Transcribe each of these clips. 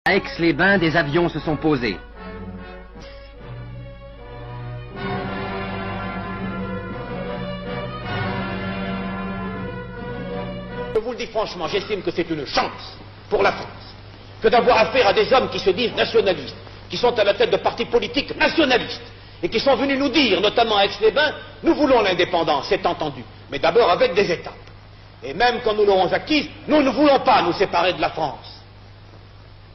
À Aix-les-Bains, des avions se sont posés. Je vous le dis franchement, j'estime que c'est une chance pour la France que d'avoir affaire à des hommes qui se disent nationalistes, qui sont à la tête de partis politiques nationalistes, et qui sont venus nous dire, notamment à Aix-les-Bains, nous voulons l'indépendance, c'est entendu, mais d'abord avec des étapes. Et même quand nous l'aurons acquise, nous ne voulons pas nous séparer de la France.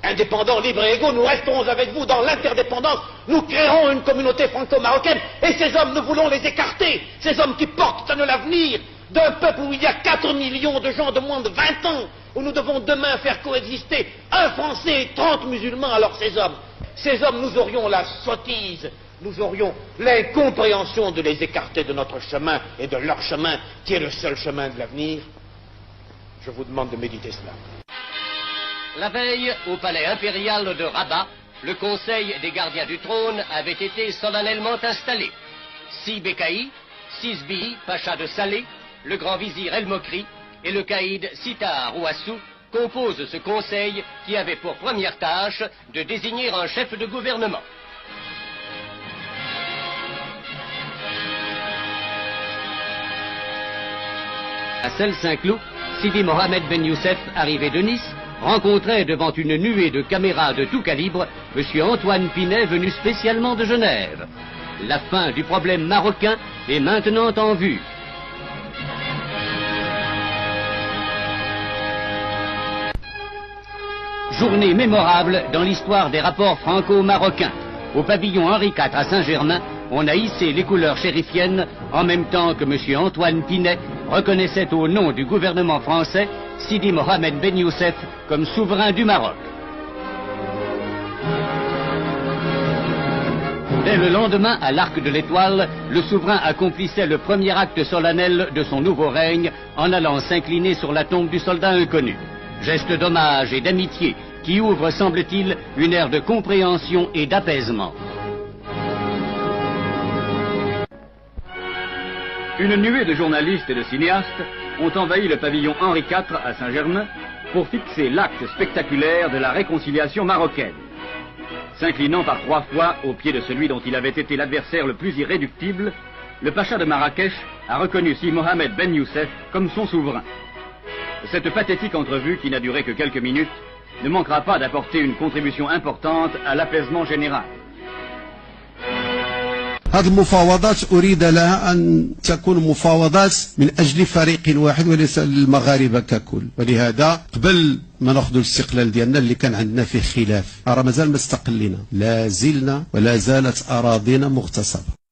Indépendants, libres et égaux, nous resterons avec vous dans l'interdépendance, nous créerons une communauté franco-marocaine, et ces hommes, nous voulons les écarter, ces hommes qui portent à nous l'avenir d'un peuple où il y a 4 millions de gens de moins de 20 ans, où nous devons demain faire coexister un Français et 30 musulmans. Alors ces hommes, nous aurions la sottise, nous aurions l'incompréhension de les écarter de notre chemin et de leur chemin, qui est le seul chemin de l'avenir. Je vous demande de méditer cela. La veille, au palais impérial de Rabat, le conseil des gardiens du trône avait été solennellement installé. Si Becaï, Sisbi, Pacha de Salé, le grand vizir El Mokri et le caïd Sita Rouassou composent ce conseil qui avait pour première tâche de désigner un chef de gouvernement. À Celles-Saint-Cloud, Sidi Mohamed Ben Youssef, arrivé de Nice, rencontrait devant une nuée de caméras de tout calibre M. Antoine Pinet, venu spécialement de Genève. La fin du problème marocain est maintenant en vue. Journée mémorable dans l'histoire des rapports franco-marocains. Au pavillon Henri IV à Saint-Germain, on a hissé les couleurs chérifiennes en même temps que M. Antoine Pinet reconnaissait au nom du gouvernement français Sidi Mohamed Ben Youssef comme souverain du Maroc. Dès le lendemain, à l'Arc de l'Étoile, le souverain accomplissait le premier acte solennel de son nouveau règne en allant s'incliner sur la tombe du soldat inconnu. Geste d'hommage et d'amitié qui ouvre, semble-t-il, une ère de compréhension et d'apaisement. Une nuée de journalistes et de cinéastes ont envahi le pavillon Henri IV à Saint-Germain pour fixer l'acte spectaculaire de la réconciliation marocaine. S'inclinant par 3 fois au pied de celui dont il avait été l'adversaire le plus irréductible, le pacha de Marrakech a reconnu Si Mohamed Ben Youssef comme son souverain. Cette pathétique entrevue, qui n'a duré que quelques minutes, ne manquera pas d'apporter une contribution importante à l'apaisement général. هذه المفاوضات أريد لها أن تكون مفاوضات من أجل فريق واحد وليس للمغاربة ككل، ولهذا قبل ما ناخذ الاستقلال ديالنا اللي كان عندنا فيه خلاف، راه مازال ما استقلينا، لا زلنا ولا زالت أراضينا مغتصبة.